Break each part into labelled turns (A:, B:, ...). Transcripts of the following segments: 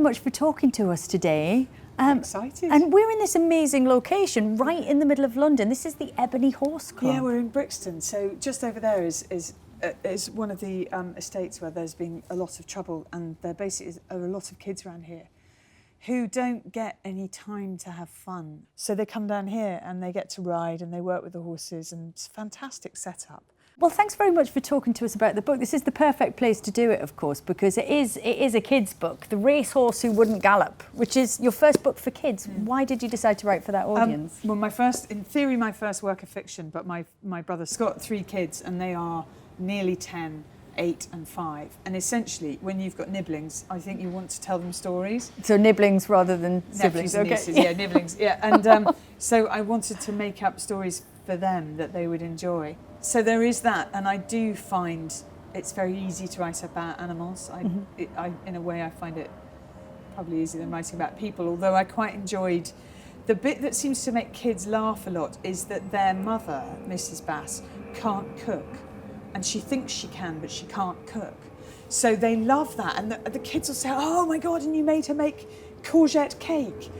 A: much for talking to us today.
B: I'm excited.
A: And we're in this amazing location right in the middle of London. This is the Ebony Horse Club.
B: Yeah, we're in Brixton. So just over there is one of the estates where there's been a lot of trouble, and there basically are a lot of kids around here who don't get any time to have fun. So they come down here and they get to ride and they work with the horses, and it's a fantastic setup.
A: Well, thanks very much for talking to us about the book. This is the perfect place to do it, of course, because it is a kid's book, The Racehorse Who Wouldn't Gallop, which is your first book for kids. Why did you decide to write for that audience?
B: Well, my first work of fiction, but my brother's got 3 kids and they are nearly 10, 8 and 5. And essentially, when you've got nibblings, I think you want to tell them stories.
A: So nibblings rather than
B: Nephews
A: siblings.
B: and nieces, yeah, nibblings, yeah. And so I wanted to make up stories for them that they would enjoy. So there is that, and I do find it's very easy to write about animals. In a way, I find it probably easier than writing about people, although I quite enjoyed the bit that seems to make kids laugh a lot is that their mother, Mrs. Bass, can't cook. And she thinks she can, but she can't cook. So they love that. And the kids will say, oh my God, and you made her make courgette cake.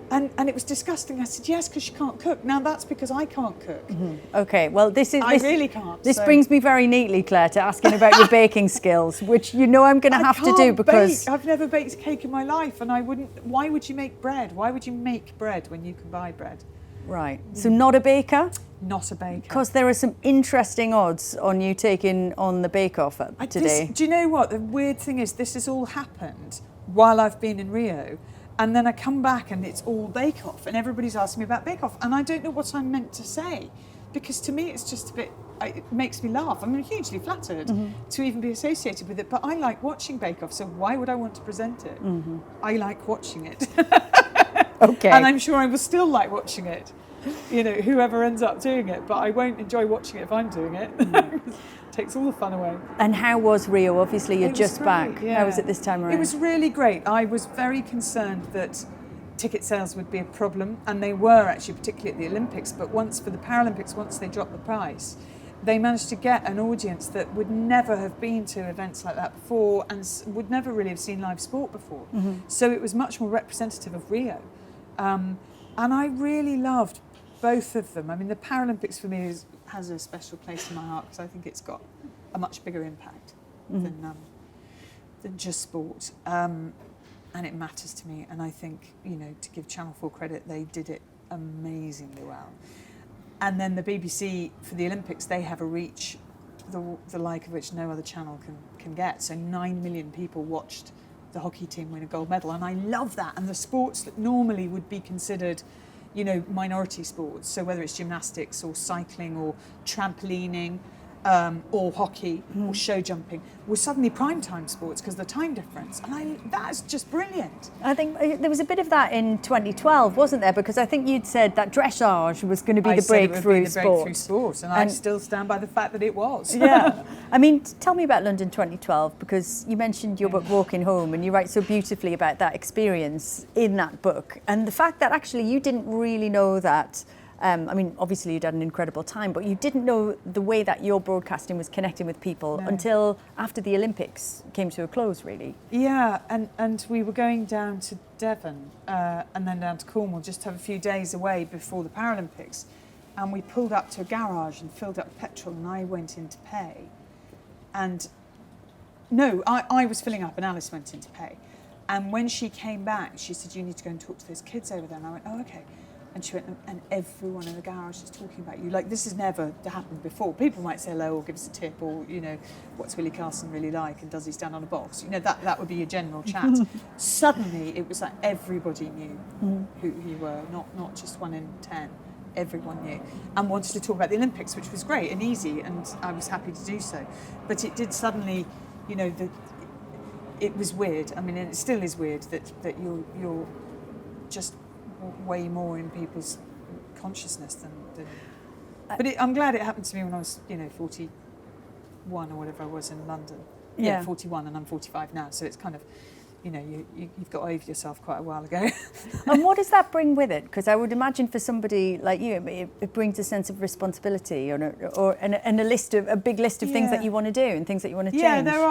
B: And it was disgusting. I said, yes, because she can't cook. Now that's because I can't cook.
A: Okay, well
B: I really can't.
A: This brings me very neatly, Claire, to asking about your baking skills, which you know I'm going to have to do because...
B: I've never baked a cake in my life, and I wouldn't... Why would you make bread? Why would you make bread when you can buy bread?
A: Right, so not a baker?
B: Not a baker.
A: Because there are some interesting odds on you taking on the bake-off today.
B: Do you know what? The weird thing is, this has all happened while I've been in Rio, and then I come back and it's all bake-off, and everybody's asking me about bake-off, and I don't know what I'm meant to say, because to me it's just a bit... It makes me laugh. I'm hugely flattered to even be associated with it, but I like watching bake-off, so why would I want to present it? I like watching it.
A: Okay.
B: And I'm sure I will still like watching it, you know, whoever ends up doing it, but I won't enjoy watching it if I'm doing it. Takes all the fun away.
A: And how was Rio? Obviously, you're just back.
B: Yeah.
A: How was it this time around?
B: It was really great. I was very concerned that ticket sales would be a problem, and they were actually, particularly at the Olympics, but once for the Paralympics, once they dropped the price, they managed to get an audience that would never have been to events like that before and would never really have seen live sport before. So it was much more representative of Rio. And I really loved both of them. I mean, the Paralympics for me has a special place in my heart because I think it's got a much bigger impact than just sport. And it matters to me. And I think, you know, to give Channel 4 credit, they did it amazingly well. And then the BBC, for the Olympics, they have a reach the like of which no other channel can get. So 9 million people watched the hockey team win a gold medal, and I love that. And the sports that normally would be considered, you know, minority sports, so whether it's gymnastics or cycling or trampolining or hockey or show jumping, were suddenly primetime sports because of the time difference. And that's just brilliant.
A: I think there was a bit of that in 2012, wasn't there? Because I think you'd said that dressage was going to be the breakthrough sport.
B: And I still stand by the fact that it was.
A: Yeah. I mean, tell me about London 2012, because you mentioned your book Walking Home, and you write so beautifully about that experience in that book. And the fact that actually you didn't really know that. I mean, obviously you'd had an incredible time, but you didn't know the way that your broadcasting was connecting with people until after the Olympics came to a close, really.
B: Yeah, and we were going down to Devon and then down to Cornwall just to have a few days away before the Paralympics. And we pulled up to a garage and filled up petrol, and I went in to pay. And no, I was filling up and Alice went in to pay. And when she came back, she said, you need to go and talk to those kids over there. And I went, oh, okay. And she went, and everyone in the garage is talking about you. Like, this has never happened before. People might say hello or give us a tip, or, you know, what's Willie Carson really like, and does he stand on a box? You know, that would be your general chat. Suddenly, it was like everybody knew who you were, not just 1 in 10. Everyone knew, and wanted to talk about the Olympics, which was great and easy, and I was happy to do so. But it did suddenly, you know, it was weird. I mean, and it still is weird that you're just way more in people's consciousness than but I'm glad it happened to me when I was, you know, 41 or whatever I was in London. Yeah, 41, and I'm 45 now, so it's kind of, you know, you've got over yourself quite a while ago.
A: And what does that bring with it? Because I would imagine for somebody like you, it brings a sense of responsibility and a big list of things that you want to do and things that you want to change.
B: Yeah, there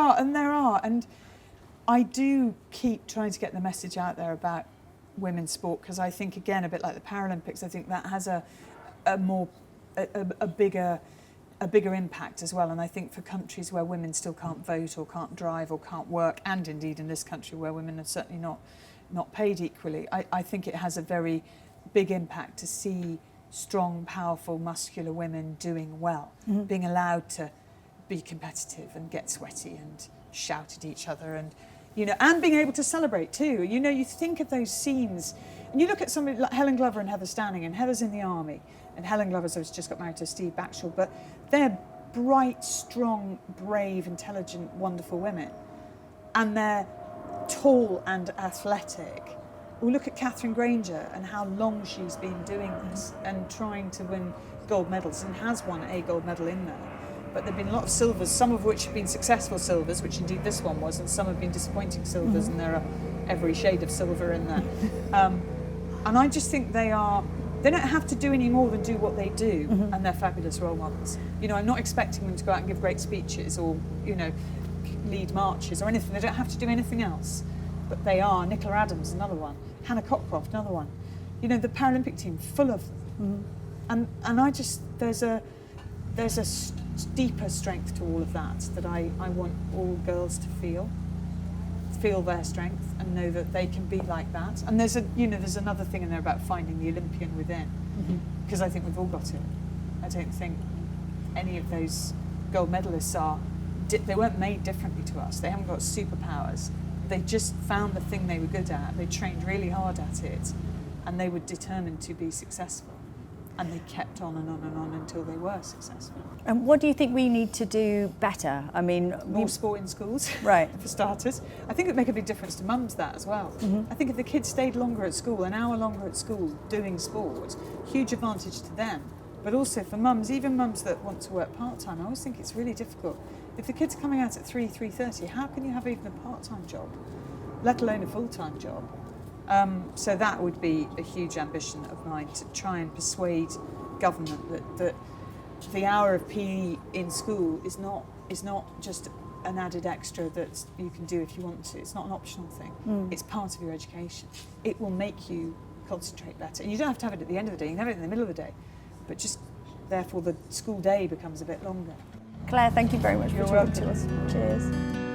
B: are. And I do keep trying to get the message out there about women's sport, because I think, again, a bit like the Paralympics, I think that has a bigger impact as well. And I think for countries where women still can't vote or can't drive or can't work, and indeed in this country where women are certainly not paid equally, I think it has a very big impact to see strong, powerful, muscular women doing well, being allowed to be competitive and get sweaty and shout at each other, and and being able to celebrate too. You think of those scenes, and you look at somebody like Helen Glover and Heather Stanning, and Heather's in the army, and Helen Glover's just got married to Steve Backshall, but they're bright, strong, brave, intelligent, wonderful women, and they're tall and athletic. Or look at Catherine Granger and how long she's been doing this and trying to win gold medals, and has won a gold medal in there. But there have been a lot of silvers, some of which have been successful silvers, which indeed this one was, and some have been disappointing silvers, and there are every shade of silver in there. And I just think they don't have to do any more than do what they do, and they're fabulous role models. I'm not expecting them to go out and give great speeches or, lead marches or anything. They don't have to do anything else. But they are. Nicola Adams, another one. Hannah Cockcroft, another one. The Paralympic team, full of them. And I just, there's a deeper strength to all of that I want all girls to feel their strength and know that they can be like that. And there's another thing in there about finding the Olympian within, because I think we've all got it. I don't think any of those gold medalists they weren't made differently to us. They haven't got superpowers. They just found the thing they were good at. They trained really hard at it, and they were determined to be successful. And they kept on and on and on until they were successful.
A: And what do you think we need to do better? I mean,
B: more sport in schools,
A: right?
B: For starters. I think it'd make a big difference to mums, that as well. I think if the kids stayed longer at school, an hour longer at school doing sport, huge advantage to them. But also for mums, even mums that want to work part-time, I always think it's really difficult. If the kids are coming out at 3:30, how can you have even a part-time job, let alone a full-time job? So that would be a huge ambition of mine, to try and persuade government that the hour of PE in school is not just an added extra that you can do if you want to. It's not an optional thing. It's part of your education. It will make you concentrate better. And you don't have to have it at the end of the day. You can have it in the middle of the day. But just therefore the school day becomes a bit longer.
A: Claire, thank you very much for talking to us.
B: Cheers.